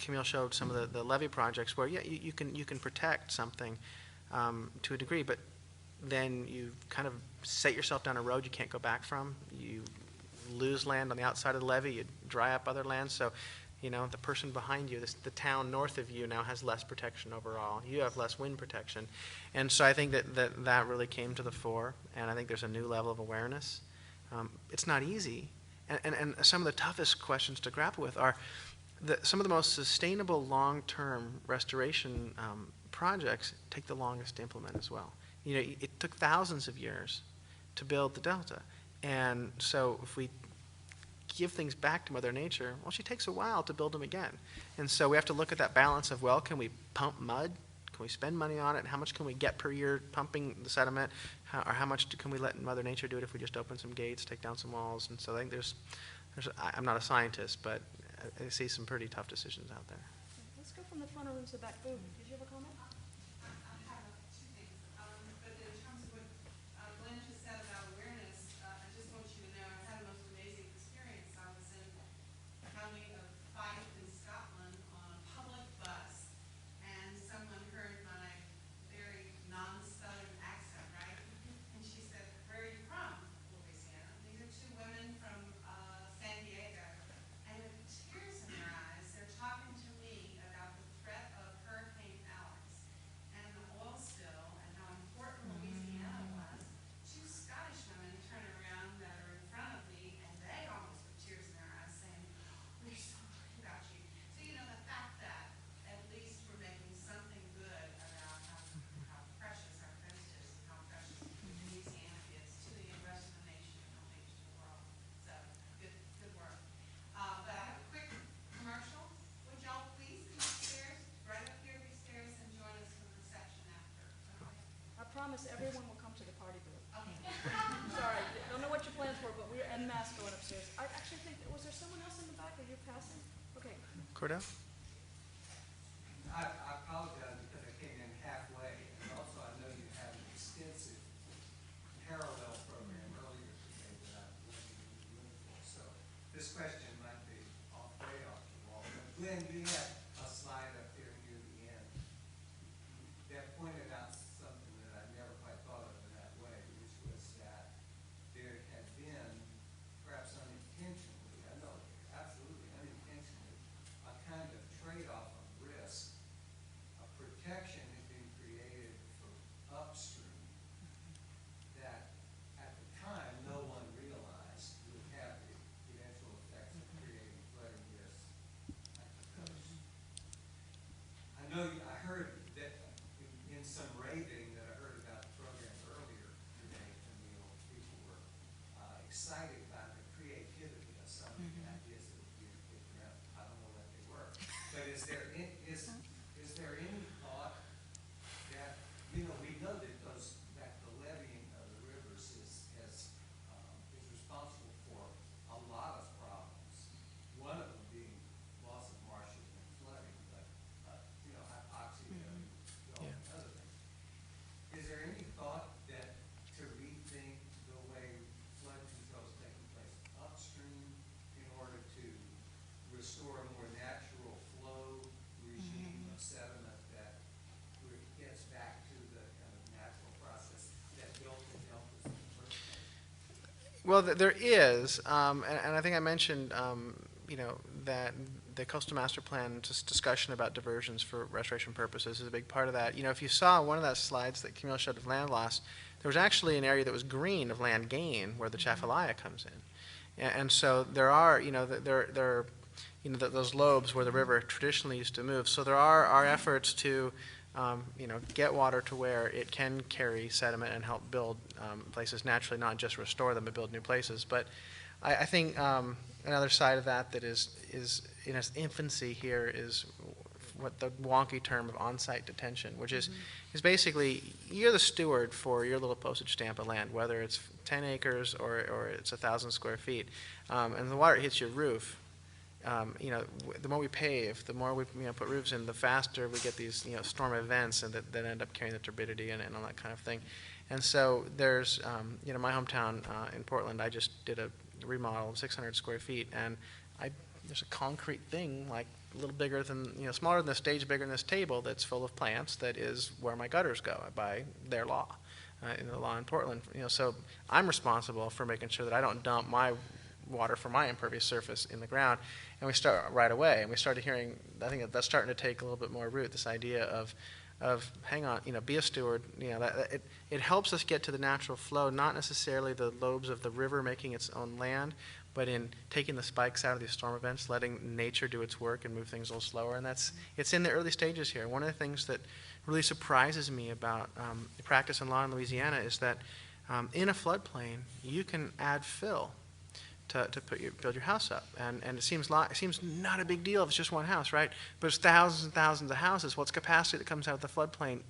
Camille showed some of the levee projects where, yeah, you can protect something to a degree, but then you kind of set yourself down a road you can't go back from. You lose land on the outside of the levee, you dry up other land. So, the person behind you, the town north of you now has less protection overall. You have less wind protection. And so I think that really came to the fore, and I think there's a new level of awareness. It's not easy, and some of the toughest questions to grapple with are some of the most sustainable long-term restoration projects take the longest to implement as well. It took thousands of years to build the delta. And so if we give things back to Mother Nature, well, she takes a while to build them again. And so we have to look at that balance of, well, can we pump mud? Can we spend money on it? How much can we get per year pumping the sediment? Or how much can we let Mother Nature do it if we just open some gates, take down some walls? And so I think I'm not a scientist, but I see some pretty tough decisions out there. Let's go from the front room to the back. Boom. Did you have a comment? I have two things. But in terms of what Glenn just said about awareness, I just want you to know I had the most amazing experience. I was in the county of Fife in Scotland on a public bus, and someone heard my very non-Southern accent, right? And she said, "Where are you from?" "Louisiana." These are two women from San Diego, and with tears in their eyes, they're talking to me about the threat of Hurricane Alex and the oil spill and how important Louisiana was. Two Scottish women turn around that are in front of me, and they almost with tears in their eyes saying, "We're so worried about you." So, the fact that at least we're making something good about how precious our coast is and how precious Louisiana is to the rest of the nation and I think to the world. So, good work. But I have a quick commercial. Would y'all please come upstairs, right up here upstairs, and join us for the reception after? Okay. I promise everyone will come to the party booth. Okay. Sorry, don't know what your plans were, but we're en masse going upstairs. I actually think, was there someone else in the back, or you're passing? Okay. Cordell? I apologize because I came in halfway, and also I know you had an extensive parallel program earlier today that I wasn't in the room for. So this question might be way off the wall. But Glenn, you had a slide up there near the end that pointed out something that I never quite thought of in that way, which was that there had been, perhaps unintentionally, I know absolutely unintentionally, a kind of Well, there is, and I think I mentioned, that the coastal master plan, just discussion about diversions for restoration purposes is a big part of that. If you saw one of those slides that Camille showed of land loss, there was actually an area that was green of land gain where the Chafalaya comes in. And so there are, those lobes where the river traditionally used to move. So there are efforts to, get water to where it can carry sediment and help build places naturally, not just restore them, but build new places. But I think another side of that is in its infancy here is what the wonky term of on-site detention, which is basically you're the steward for your little postage stamp of land, whether it's 10 acres or it's 1,000 square feet, and the water hits your roof. The more we pave, the more we put roofs in, the faster we get these storm events and that end up carrying the turbidity and all that kind of thing. And so there's my hometown in Portland. I just did a remodel of 600 square feet, and there's a concrete thing like a little bigger than smaller than the stage, bigger than this table that's full of plants. That is where my gutters go by their law, in the law in Portland. So I'm responsible for making sure that I don't dump my water from my impervious surface in the ground. And we start right away, and we started hearing, I think that's starting to take a little bit more root, this idea of hang on, be a steward. It helps us get to the natural flow, not necessarily the lobes of the river making its own land, but in taking the spikes out of these storm events, letting nature do its work and move things a little slower. And it's in the early stages here. One of the things that really surprises me about the practice in law in Louisiana is that in a floodplain, you can add fill to build your house up, and it seems not a big deal if it's just one house, right? But it's thousands and thousands of houses. Well, it's capacity that comes out of the floodplain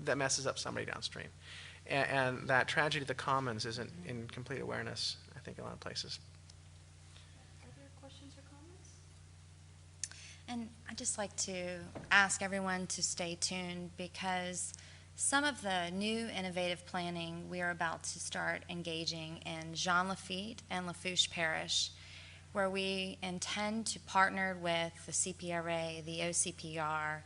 that messes up somebody downstream, and that tragedy of the commons isn't in complete awareness, I think, in a lot of places. Other questions or comments? And I'd just like to ask everyone to stay tuned, because some of the new innovative planning we are about to start engaging in Jean Lafitte and Lafourche Parish, where we intend to partner with the CPRA, the OCPR,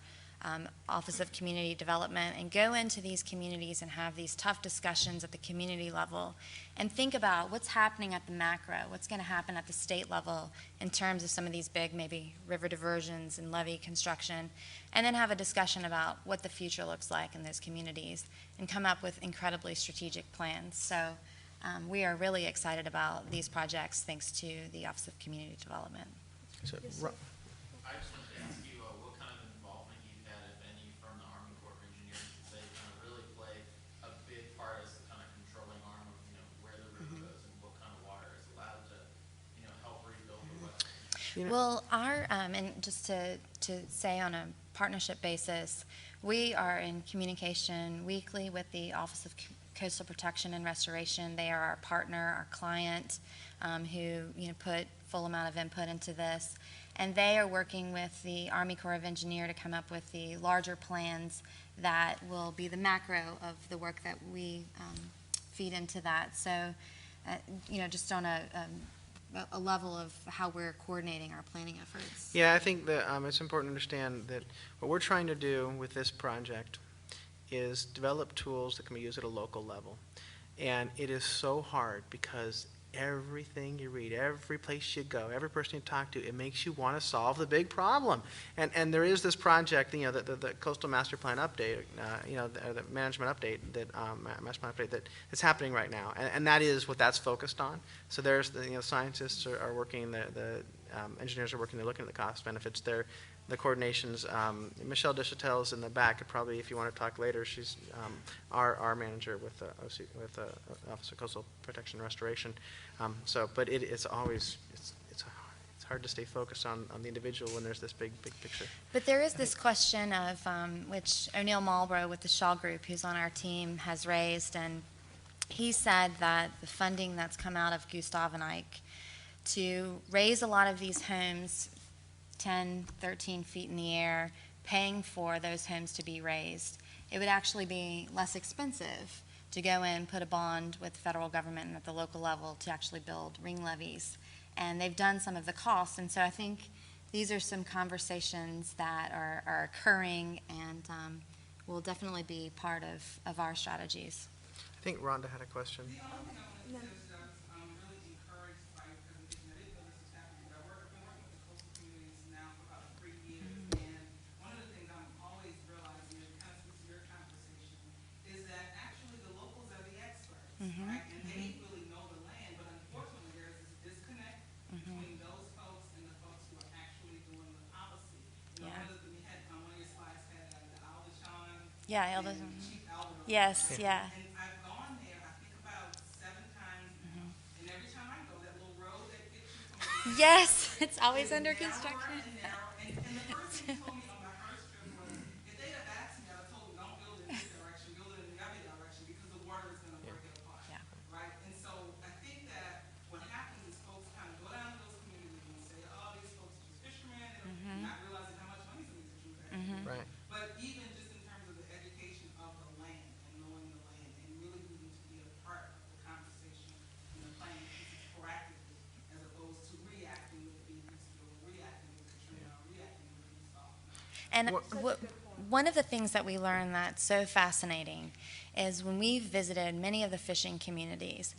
Office of Community Development, and go into these communities and have these tough discussions at the community level and think about what's happening at the macro, what's going to happen at the state level in terms of some of these big maybe river diversions and levee construction, and then have a discussion about what the future looks like in those communities and come up with incredibly strategic plans. So we are really excited about these projects thanks to the Office of Community Development. So, Yes, sir. I just wanted to ask you what kind of involvement you've had, if any, from the Army Corps of Engineers, since they kind of really play a big part as the kind of controlling arm of where the river goes and what kind of water is allowed to help rebuild the wetlands. Well, and just to say on a partnership basis, we are in communication weekly with the Office of Coastal Protection and Restoration. They are our partner, our client, who put full amount of input into this. And they are working with the Army Corps of Engineers to come up with the larger plans that will be the macro of the work that we feed into that. So, just on a level of how we're coordinating our planning efforts. Yeah, I think that it's important to understand that what we're trying to do with this project is develop tools that can be used at a local level. And it is so hard because everything you read, every place you go, every person you talk to, it makes you want to solve the big problem. And there is this project, the Coastal Master Plan update, the management update, master plan update that's happening right now, and that is what that's focused on. So there's the scientists are working, the engineers are working, they're looking at the cost benefits. The coordinations. Michelle Duchatel is in the back. Probably, if you want to talk later, she's our manager with the Office of Coastal Protection and Restoration. But it's always it's hard to stay focused on the individual when there's this big picture. But there is this question of which O'Neill Marlborough with the Shaw Group, who's on our team, has raised, and he said that the funding that's come out of Gustav and Ike to raise a lot of these homes 10, 13 feet in the air, paying for those homes to be raised, it would actually be less expensive to go in, put a bond with the federal government and at the local level to actually build ring levees. And they've done some of the costs. And so I think these are some conversations that are occurring and will definitely be part of our strategies. I think Rhonda had a question. The only thing I wanted to say is that, Yeah, in Elder's. Chief Albert. Yes, yeah. And I've gone there, I think about 7 times now. And every time I go, that little road that gets you from the Yes, it's always is under narrower construction. and narrower. And the person who told me on my first trip was, if they'd have asked me, I'd have told them, don't build it in this direction, build it in the other direction, because the water is gonna break it apart. Yeah. Right? And so I think that what happens is folks kind of go down to those communities and say, oh, these folks are just fishermen, and not realizing how much money some of these fishermen are actually Right. but even just in terms of the education of the land and knowing the land and really needing to be a part of the conversation and the planning pieces proactively as opposed to reacting with the spill, reacting with Katrina, reacting with the salt. And What- one of the things that we learned that's so fascinating is when we visited many of the fishing communities,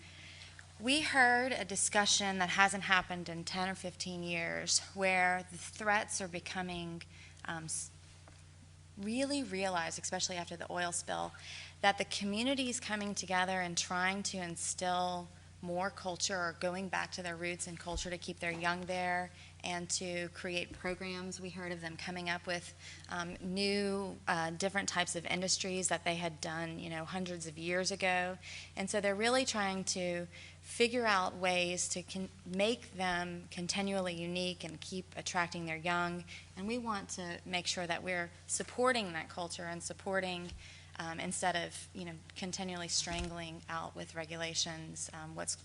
we heard a discussion that hasn't happened in 10 or 15 years where the threats are becoming really realized, especially after the oil spill, that the communities coming together and trying to instill more culture or going back to their roots and culture to keep their young there and to create programs. We heard of them coming up with new different types of industries that they had done, hundreds of years ago. And so they're really trying to figure out ways to make them continually unique and keep attracting their young. And we want to make sure that we're supporting that culture and supporting instead of continually strangling out with regulations what's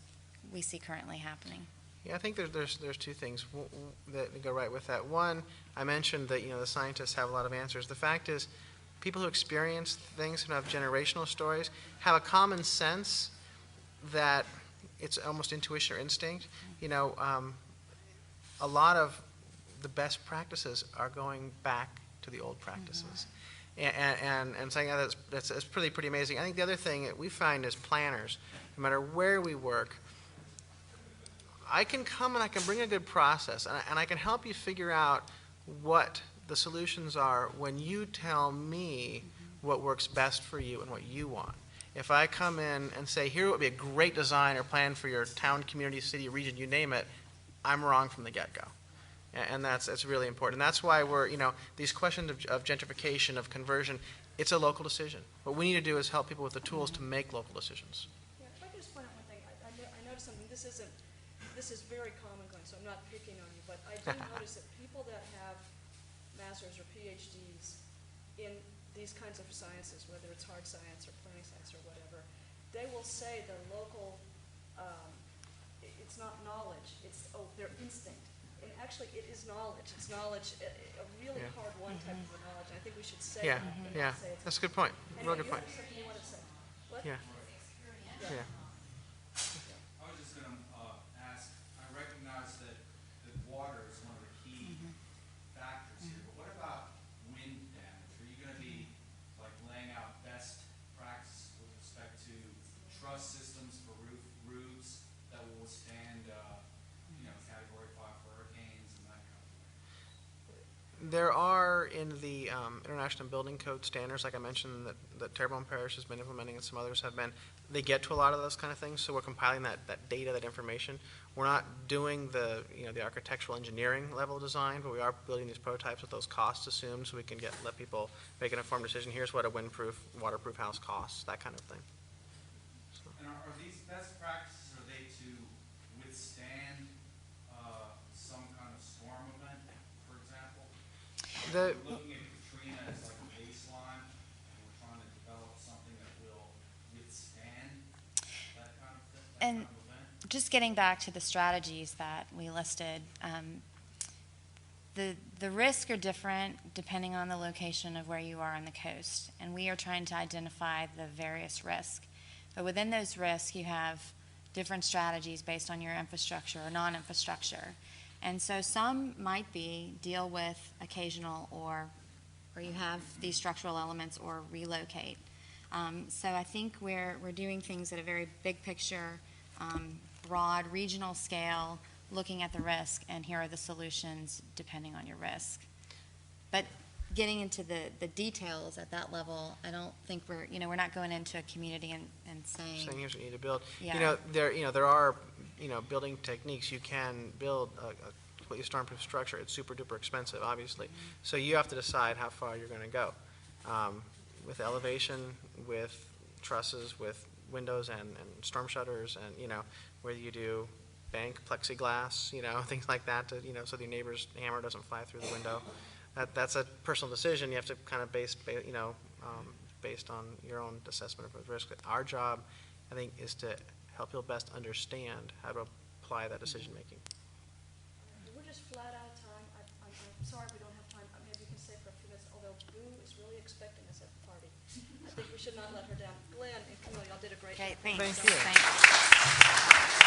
we see currently happening. Yeah, I think there's two things that go right with that. One, I mentioned that the scientists have a lot of answers. The fact is, people who experience things and have generational stories have a common sense that it's almost intuition or instinct. A lot of the best practices are going back to the old practices. And saying that's pretty amazing. I think the other thing that we find as planners, no matter where we work, I can come and I can bring a good process, and I can help you figure out what the solutions are when you tell me what works best for you and what you want. If I come in and say, here would be a great design or plan for your town, community, city, region, you name it, I'm wrong from the get-go. And that's really important. And that's why we're, these questions of gentrification, of conversion, it's a local decision. What we need to do is help people with the tools to make local decisions. Yeah, if I could just point out one thing, I noticed something, this is very common, Glenn, so I'm not picking on you, but I do notice that people that have masters or PhDs in these kinds of sciences, whether it's hard science or planning science or whatever, they will say the local, it's not knowledge, it's their instinct. And actually, it is knowledge. It's knowledge, a really hard-won type of knowledge. I think we should say Yeah, that. and yeah, not say it's that's a good point. Real Anyway, good point. you had something you wanted to say. What? Yeah, yeah. I was just gonna ask, I recognize that water is one of the key factors here, but what about wind damage? Are you gonna be like laying out best practice with respect to truss systems for roofs that will withstand, Category 5 hurricanes and that kind of thing? There are in the International Building Code standards, like I mentioned, that Terrebonne Parish has been implementing and some others have been, they get to a lot of those kind of things, so we're compiling that data, that information. We're not doing the architectural engineering level design, but we are building these prototypes with those costs assumed so we can let people make an informed decision. Here's what a windproof, waterproof house costs, that kind of thing. And are these best practices, are they to withstand some kind of storm event, for example? The, We're looking at Katrina as like a baseline, and we're trying to develop something that will withstand that kind of thing, that And kind of event. just getting back to the strategies that we listed, the risks are different depending on the location of where you are on the coast, and we are trying to identify the various risks. But within those risks, you have different strategies based on your infrastructure or non-infrastructure. And so some might be deal with occasional or you have these structural elements or relocate. So I think we're doing things at a very big picture, broad, regional scale, looking at the risk, and here are the solutions depending on your risk. But getting into the details at that level, I don't think we're not going into a community and saying, saying here's what you need to build. Yeah. There are building techniques. You can build a completely stormproof structure. It's super duper expensive, obviously. So you have to decide how far you're going to go. with elevation, with trusses, with windows and storm shutters, and, you know, whether you do bank plexiglass, you know, things like that, to, you know, so the neighbor's hammer doesn't fly through the window. That's a personal decision. You have to kind of based on your own assessment of risk. Our job, I think, is to help people best understand how to apply that decision making. We're just flat out of time. I'm sorry we don't have time. Maybe you can stay for a few minutes, although Boo is really expecting us at the party. I think we should not let her down. Glenn and Camille, y'all did a great job. Okay, thanks. Thank you. Thanks.